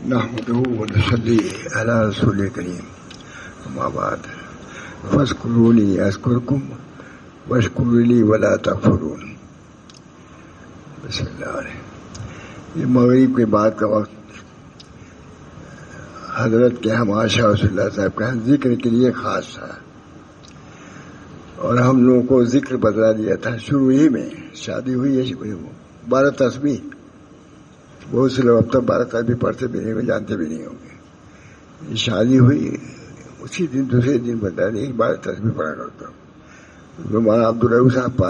نحمده ونصلي على رسول الكريم اما بعد فاذكروني اذكركم واشکروا لی ولا تکفرون. بسم اللہ علیہ. یہ مغرب کے بعد کا وقت حضرت کے ہم آشا رسول اللہ صاحب کا ذکر کے لیے خاص تھا، اور ہم لوگوں کو ذکر بتلا دیا تھا شروع ہی میں. شادی ہوئی ہے 12 تسبیح. بہت سے لوگ اب تک 12 تسبیح پڑھتے بھی نہیں، جانتے بھی نہیں ہوں گے. شادی ہوئی اسی دن دوسرے دن بتا دیں 12 تسبیح پڑھا کرتا ہوں. مولانا عبدالرؤف صاحب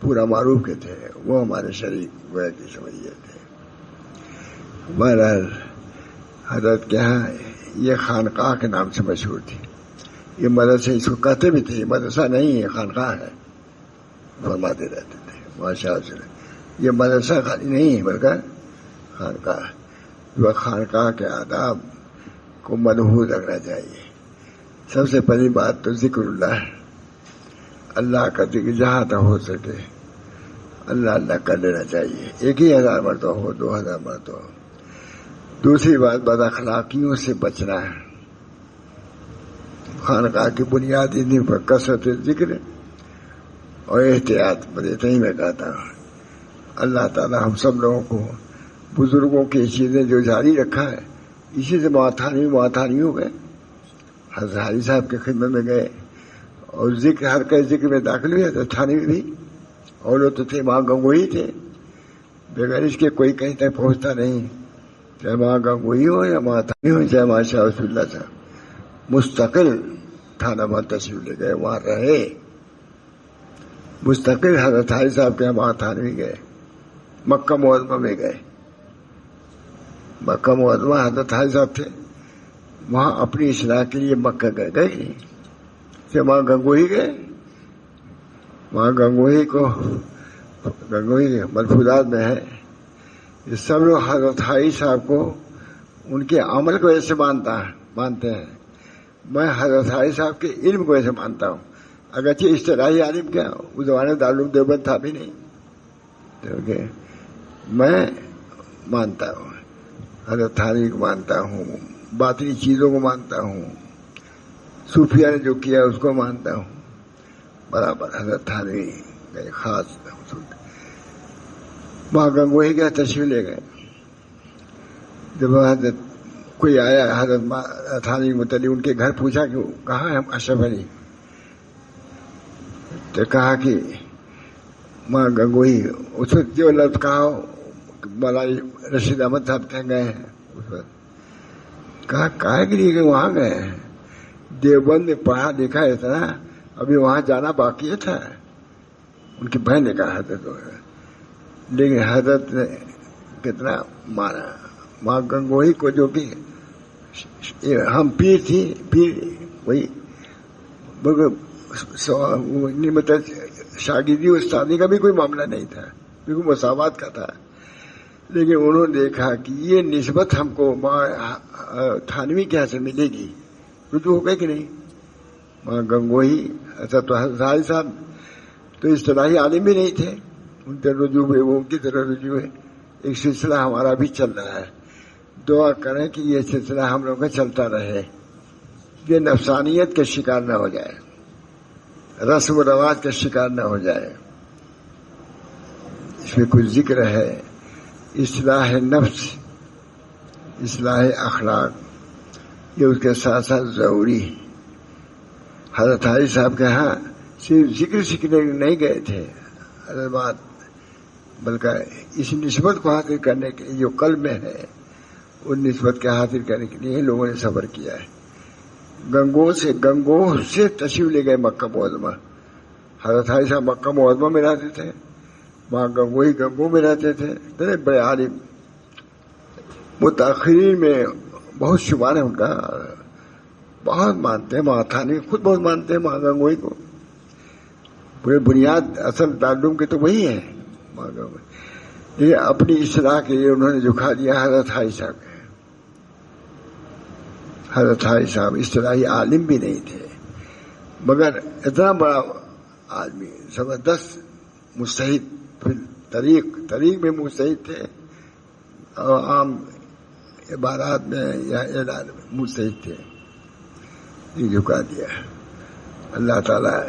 پورا معروف کے تھے، وہ ہمارے شریک گویا کی سمجھیے تھے. بہرحال حضرت کے یہاں یہ خانقاہ کے نام سے مشہور تھی. یہ مدرسہ اس کو کہتے بھی تھے، یہ مدرسہ نہیں ہے خانقاہ ہے، فرماتے رہتے تھے. ماشاء اللہ یہ مدرسہ خالی نہیں ہے بلکہ خانقاہ. جو خانقاہ کے آداب کو ملحوظ رکھنا چاہیے. سب سے پہلی بات تو ذکر اللہ کا ذکر جہاں تک ہو سکے اللہ کر لینا چاہیے. ایک ہی 1000 مرتبہ ہو، 2000 مرتبہ ہو. دوسری بات بد اخلاقیوں سے بچنا ہے. خانقاہ کی بنیاد اتنی پر کثرت ذکر اور احتیاط پر. اتنا ہی میں کہتا ہوں. اللہ تعالی ہم سب لوگوں کو بزرگوں کی چیزیں جو جاری رکھا ہے اسی سے معتانی ہو گئے. حضرت حاجی صاحب کی خدمت میں گئے اور ذکر ہر کے ذکر میں داخل ہوئے. تو تھانے میں بھی اور لوگ تو تھے، وہاں گنگوئی تھے. بغیر اس کے کوئی کہیں تک پہنچتا نہیں، چاہے وہاں گنگوئی ہو یا وہاں تھانی ہو، چاہے وہاں شاہ رسول اللہ صاحب مستقل تھانہ وہاں تشریف لے گئے، وہاں رہے. مستقل حضرت حاجی صاحب کے وہاں تھانے میں گئے. مکہ معظمہ میں گئے. مکہ معظمہ حضرت حاجی صاحب تھے، وہاں اپنی اصلاح کے لیے مکہ گئے. وہاں گنگوئی گئے. وہاں گنگوئی ملفوظات میں ہے یہ سب لوگ حضرت حاجی صاحب کو ان کے عمل کو ایسے مانتے ہیں. میں حضرت حاجی صاحب کے علم کو ایسے مانتا ہوں. اگرچہ اصطلاحی عالم کیا اس زمانے میں دارالعلوم دیوبند تھا بھی نہیں. میں مانتا ہوں حضرت حاجی کو، مانتا ہوں باطنی چیزوں کو مانتا ہوں، صوفیہ نے جو کیا اس کو مانتا ہوں برابر. حضرت حاجی کا خاص وہاں گنگوئی گیا، تشریف لے گئے. جب حضرت کوئی آیا حضرت حاجی کے متعلق ان کے گھر پوچھا کہ کہاں ہے اشرف علی، تو کہا کہ وہاں گنگوئی. اس وقت جو لفظ کہا مولانا رشید احمد صاحب کہیں گئے ہیں، اس وقت کہا کے لیے کہ وہاں گئے ہیں. دیوبند میں پڑھا لکھا اتنا، ابھی وہاں جانا باقی تھا. ان کی بہن نے کہا حضرت، لیکن حضرت نے کتنا مانا. وہاں گنگوئی کو جو کہ ہم پیر وہی مطلب شاگردی استادی کا بھی کوئی معاملہ نہیں تھا، بالکل مساوات کا تھا. لیکن انہوں نے دیکھا کہ یہ نسبت ہم کو تھانوی کے یہاں سے ملے گی. رجوع ہو گئے کہ نہیں. وہاں گنگوئی حضرت حاجی صاحب تو اصطلاحی عالم بھی نہیں تھے، ان کے رجوع ہوئے، وہ ان کی طرح رجوع ہے. ایک سلسلہ ہمارا بھی چل رہا ہے. دعا کریں کہ یہ سلسلہ ہم لوگوں کا چلتا رہے، یہ نفسانیت کے شکار نہ ہو جائے، رسم و رواج کا شکار نہ ہو جائے. اس میں کچھ ذکر ہے اصلاح نفس، اصلاح اخلاق، یہ اس کے ساتھ ساتھ ضروری ہے. حضرت حاجی صاحب کے ہاں صرف ذکر سیکھنے نہیں گئے تھے حضرات، بلکہ اس نسبت کو حاصل کرنے کے لیے جو قلب میں ہے ان نسبت کے حاصل کرنے کے لیے لوگوں نے صبر کیا ہے. گنگوہ سے تشریف لے گئے مکہ معظمہ. حضرت حاجی صاحب مکہ معظمہ میں رہتے تھے، وہاں گنگوہ میں رہتے تھے. بڑے عالم متاخرین میں بہت شمار ہے ان کا، بہت مانتے ہیں. وہاں تھانے خود بہت مانتے ہیں وہاں گنگوئی کو. پورے بنیاد اصل تعلق کے تو وہی ہے وہاں گنگوئی. یہ اپنی اصلاح کے لیے انہوں نے جھکا دیا حضرت حاجی صاحب. حضرت حاجی صاحب اصطلاحی عالم بھی نہیں تھے، مگر اتنا بڑا آدمی، زبردست مجتہد. طریق میں مجتہد تھے، اور عام عبارات میں یا اعلان میں مستحق تھے، یہ جھکا دیا۔ اللہ تعالیٰ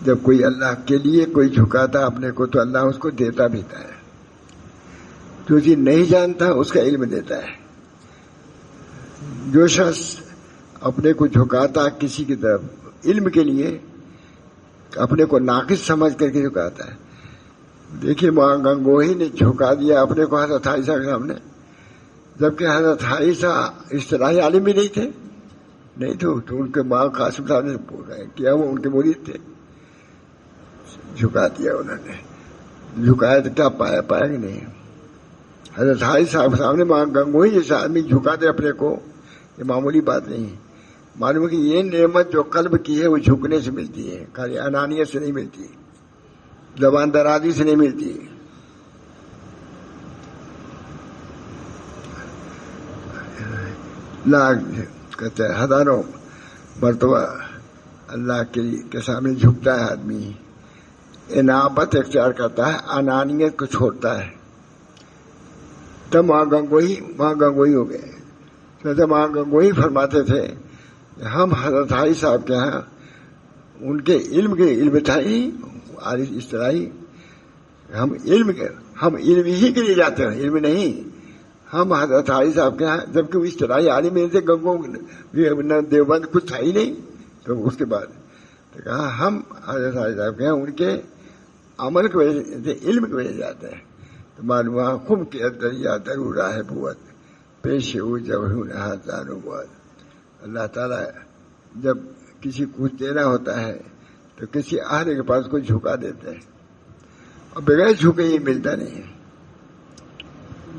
جب کوئی اللہ کے لیے کوئی جھکاتا اپنے کو تو اللہ اس کو دیتا بھی ہے، جو چیز نہیں جانتا اس کا علم دیتا ہے۔ جو شخص اپنے کو جھکاتا کسی کی طرف علم کے لیے، اپنے کو ناقص سمجھ کر کے جھکاتا ہے۔ دیکھیے ماں گنگوہی نے جھکا دیا اپنے کو حضرت عائشہ کے سامنے، جبکہ حضرت عائشہ اصطلاحی عالم بھی نہیں تھے، نہیں تو ان کے ماں قاسم صاحب نے کیا، وہ ان کے مرید تھے۔ جھکا دیا انہوں نے، جھکایا تو کیا پایا کہ نہیں۔ حضرت عائشہ صاحب کے سامنے ماں گنگوہی جیسا آدمی جھکا دے اپنے کو، یہ معمولی بات نہیں ہے۔ معلوم ہے کہ یہ نعمت جو قلب کی ہے وہ جھکنے سے ملتی ہے، خالی انانیت سے نہیں ملتی، زبان درازی سے نہیں ملتی۔ کہتے ہیں ہزاروں مرتبہ اللہ کے سامنے جھکتا ہے آدمی، انابت اختیار کرتا ہے، انانیت کو چھوڑتا ہے، تب ماں گنگوہی ہو گئے۔ تو ماں گنگوہی فرماتے تھے کہ ہم حضرت عائشہ صاحب کے ہاں ان کے علم تھا ہی اصطلاحی، ہم علم ہی کے لیے جاتے ہیں، علم نہیں۔ ہم حضرت عائشہ صاحب کے ہاں، جبکہ وہ اصطلاحی عالم نہیں تھے، گنگو دیوبند کچھ تھا ہی نہیں۔ تو اس کے بعد کہا ہم حضرت عائشہ صاحب کے ہاں ان کے عمل کی وجہ سے، علم کی وجہ سے جاتے ہیں۔ تو معلوم خم کے دریا درو راہ بوت پیش ہو جب نبوت۔ اللہ تعالیٰ جب کسی کو کچھ دینا ہوتا ہے تو کسی اہل کے پاس کو جھکا دیتے ہیں، اور بغیر جھکے یہ ملتا نہیں ہے،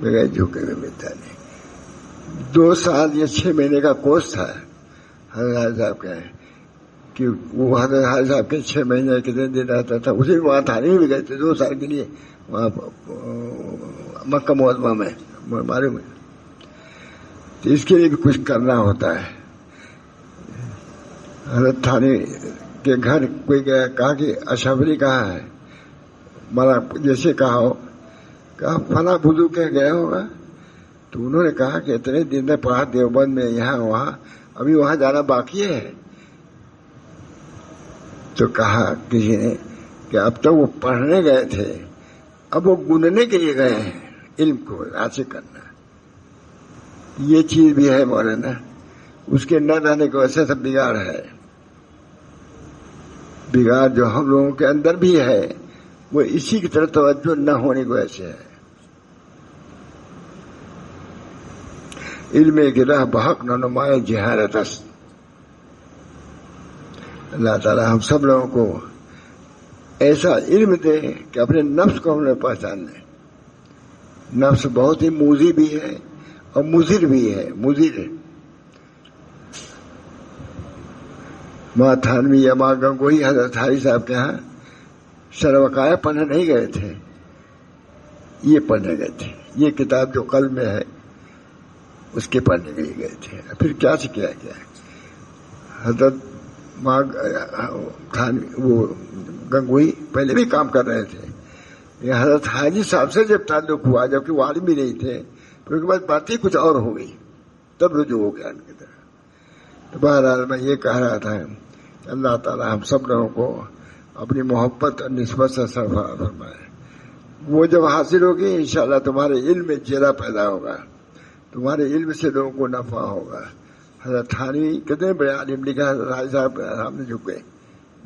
بغیر جھکے میں ملتا نہیں۔ 2 سال یا 6 مہینے کا کورس تھا حضرت صاحب کا، کہ وہ حضرت صاحب کے 6 مہینے کتنے دن رہتا تھا، اسی وہاں تھانے میں بھی گئے تھے 2 سال کے لیے، وہاں مکہ معظمہ میں، معلوم ہے۔ تو اس کے لیے بھی کچھ کرنا ہوتا ہے۔ حضرت تھانے کے گھر کوئی گیا، کہا کہ اشرفی کہاں ہے، مانا جیسے کہا ہو، کہا فلاں بزرگ کے گیا ہوگا۔ تو انہوں نے کہا کہ اتنے دن میں پڑھا دیوبند میں، یہاں وہاں، ابھی وہاں جانا باقی ہے۔ تو کہا کسی نے کہ اب تک وہ پڑھنے گئے تھے، اب وہ گننے کے لیے گئے ہیں، علم کو حاصل کرنا۔ یہ چیز بھی ہے مولانا، اس کے نہ رہنے کی وجہ سے سب بگاڑ ہے۔ بگاڑ جو ہم لوگوں کے اندر بھی ہے وہ اسی کی طرف توجہ نہ ہونے کی وجہ سے ہے۔ علم گرہ بحق نہ نمائے جہالت است۔ اللہ تعالیٰ ہم سب لوگوں کو ایسا علم دے کہ اپنے نفس کو ہم نے پہچان لیں۔ نفس بہت ہی موذی بھی ہے اور مضر بھی ہے، مضر ہے۔ ماں تھانوی یا ماں گنگوہی حضرت عائشہ صاحب کے ہاں سروقائے پڑھنے نہیں گئے تھے، یہ پڑھنے گئے تھے، یہ کتاب جو قلب میں ہے اس کے پڑھنے کے لیے گئے تھے۔ پھر کیا سے کیا گیا؟ حضرت ماں وہ گنگوہی پہلے بھی کام کر رہے تھے، یہ حضرت حاجی صاحب سے جب تعلق ہوا، جبکہ وہ عالم بھی نہیں تھے، پھر اس کے بعد باتیں کچھ اور ہو گئی، تب رجوع ہو گیا ان کی طرح۔ تو بہرحال میں یہ کہہ رہا تھا کہ اللہ تعالیٰ ہم سب لوگوں کو اپنی محبت اور نسبت سے سرفراز فرمائے۔ وہ جب حاصل ہوگی انشاءاللہ تمہارے علم میں جلا پیدا ہوگا، تمہارے علم سے لوگوں کو نفع ہوگا۔ حضرت تھانوی کتنے بڑے عالم لکھا، حضرت عائشہ صاحب سامنے جھکے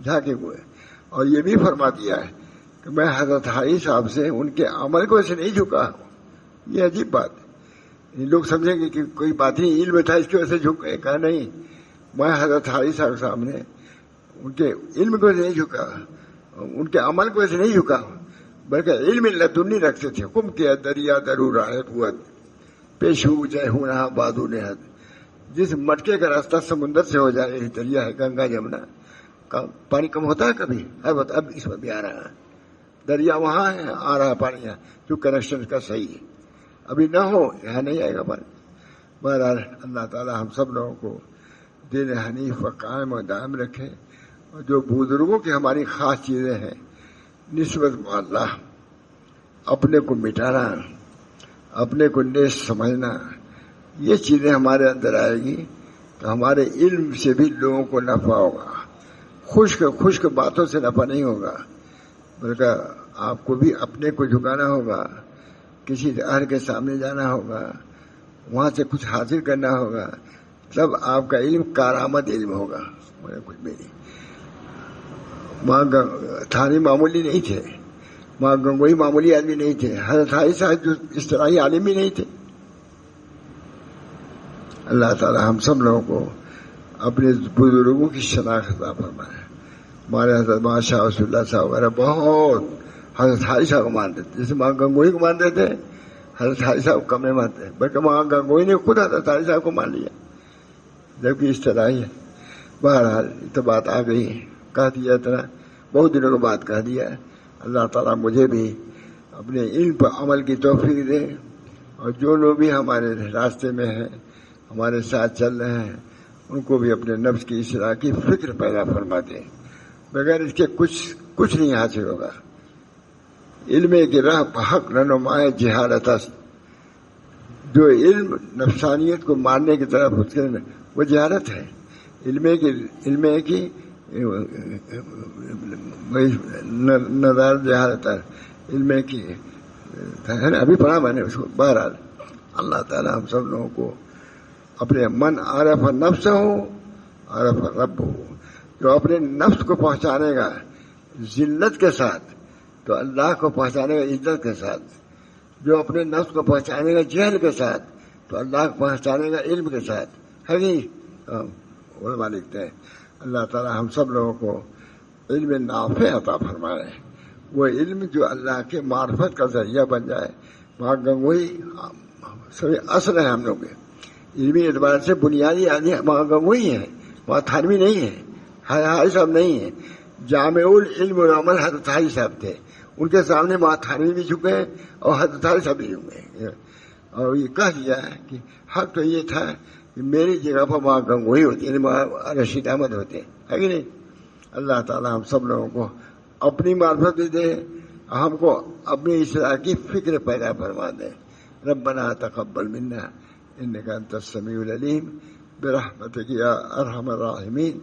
جھاکے ہوئے، اور یہ بھی فرما دیا ہے کہ میں حضرت عائشہ صاحب سے ان کے عمل کو ایسے نہیں جھکا ہوں۔ یہ عجیب بات ہے، لوگ سمجھیں گے کہ کوئی بات نہیں، علم تھا اس کی وجہ سے جھکے، کہا نہیں، میں حضرت عائشہ صاحب کے سامنے ان کے علم کو نہیں جھکا، ان کے عمل کو ایسے نہیں جھکا، بلکہ علم لدنی رکھتے تھے۔ کم کیا دریا درو راہ قوت پیش ہو جائے ہوں نہ بادو نہد۔ جس مٹکے کا راستہ سمندر سے ہو جائے، دریا ہے گنگا جمنا، پانی کم ہوتا ہے کبھی، اب اس میں بھی آ رہا ہے، دریا وہاں ہے، آ رہا ہے پانی یہاں، جو کنیکشن کا صحیح ہے، ابھی نہ ہو یہاں نہیں آئے گا پانی۔ بہرحال اللہ تعالی ہم سب لوگوں کو دین حنیف و قائم و دائم رکھے، اور جو بزرگوں کی ہماری خاص چیزیں ہیں، نسبت اللہ، اپنے کو مٹانا، اپنے کو نیست سمجھنا، یہ چیزیں ہمارے اندر آئے گی تو ہمارے علم سے بھی لوگوں کو نفع ہوگا. خشک باتوں سے نفع نہیں ہوگا، بلکہ آپ کو بھی اپنے کو جھکانا ہوگا، کسی اہل کے سامنے جانا ہوگا، وہاں سے کچھ حاصل کرنا ہوگا، تب آپ کا علم کارآمد علم ہوگا. کچھ بھی نہیں. وہاں تھانی معمولی نہیں تھے، وہاں گنگوئی معمولی آدمی نہیں تھے، حضرت حاجی صاحب جو اصطلاحی عالم ہی نہیں تھے. اللہ تعالی ہم سب لوگوں کو اپنے بزرگوں کی شناخت عطا فرمائے. ہمارے حضرت مولانا شاہ رسول اللہ صاحب وغیرہ بہت حضرت حاجی صاحب کو مانتے تھے، جیسے وہاں گنگوئی کو مانتے تھے، حضرت حاجی صاحب کو کم نہیں مانتے، بلکہ وہاں گنگوئی نے خود حضرت حاجی صاحب کو مان لیا، جبکہ اصطلاحی ہے. بہرحال یہ تو بات آ گئی، کہہ دیا اتنا، بہت دنوں کے بعد کہہ دیا. اللہ تعالیٰ مجھے بھی اپنے علم پر عمل کی توفیق دے، اور جو لوگ بھی ہمارے راستے میں ہیں، ہمارے ساتھ چل رہے ہیں، ان کو بھی اپنے نفس کی اصلاح کی فکر پیدا فرما دے. بغیر اس کے کچھ نہیں حاصل ہوگا. علم کی راہ حق رہنمائے جہالت، جو علم نفسانیت کو مارنے کی طرف وہ جہالت ہے. علم کی نظر جہالت ہے، علم کی ہے نا، ابھی پڑھا میں نے اس کو. بہرحال اللہ تعالیٰ ہم سب لوگوں کو اپنے من عرف نفس ہو عرف رب ہو، جو اپنے نفس کو پہنچانے گا ذلت کے ساتھ تو اللہ کو پہنچانے گا عزت کے ساتھ، جو اپنے نفس کو پہنچانے گا جہل کے ساتھ تو اللہ کو پہنچانے گا علم کے ساتھ. ہے نہیں؟ علماء لکھتے ہیں اللہ تعالیٰ ہم سب لوگوں کو علم نافع عطا فرمائے، وہ علم جو اللہ کے معرفت کا ذریعہ بن جائے. وہاں گنگوئی سبھی اصل ہے ہم لوگ کے علمی اعتبار سے بنیادی آدمی وہاں گنگوئی ہیں، وہاں تھانوی نہیں ہے، حاجی صاحب نہیں ہے. جامع العلم والعمل حضرت حاجی صاحب تھے، ان کے سامنے وہاں تھانوی بھی جھکے اور حضرت حاجی صاحب بھی جھکے. اور یہ کہہ دیا کہ حق تو یہ تھا کہ میری جگہ پر وہاں گنگوئی ہوتی، یعنی وہاں رشید احمد ہوتے، ہے کہ نہیں؟ اللہ تعالیٰ ہم سب لوگوں کو اپنی معرفت بھی دے، ہم کو اپنی اصلاح کی فکر پیدا فرما دے. ربنا تقبل منا انك انت السميع العليم برحمتك يا ارحم الراحمين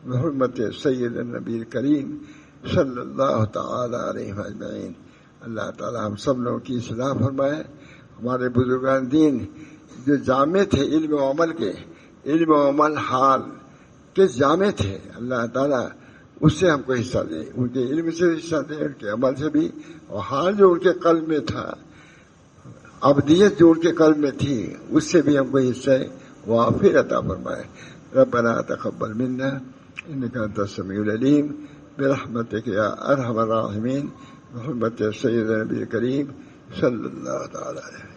بحرمت سید النبی الکریم صلی اللہ تعالی علیہ اجمعین. اللہ تعالیٰ ہم سب لوگوں کی اصلاح فرمائے. ہمارے بزرگان دین جو جامع تھے علم و عمل کے، علم و عمل حال کے جامع تھے، اللہ تعالیٰ اس سے ہم کو حصہ دے، ان کے علم سے حصہ دے، ان کے عمل سے بھی، اور حال جو ان کے قلب میں تھا، ابدیت جو ان کے قلب میں تھی، اس سے بھی ہم کو حصہ وافر عطا فرمائے. ربنا تقبل منا انك انت السميع العليم برحمتك يا ارحم الراحمين بحرمت سید النبی الکریم صلی اللہ تعالی علیہ.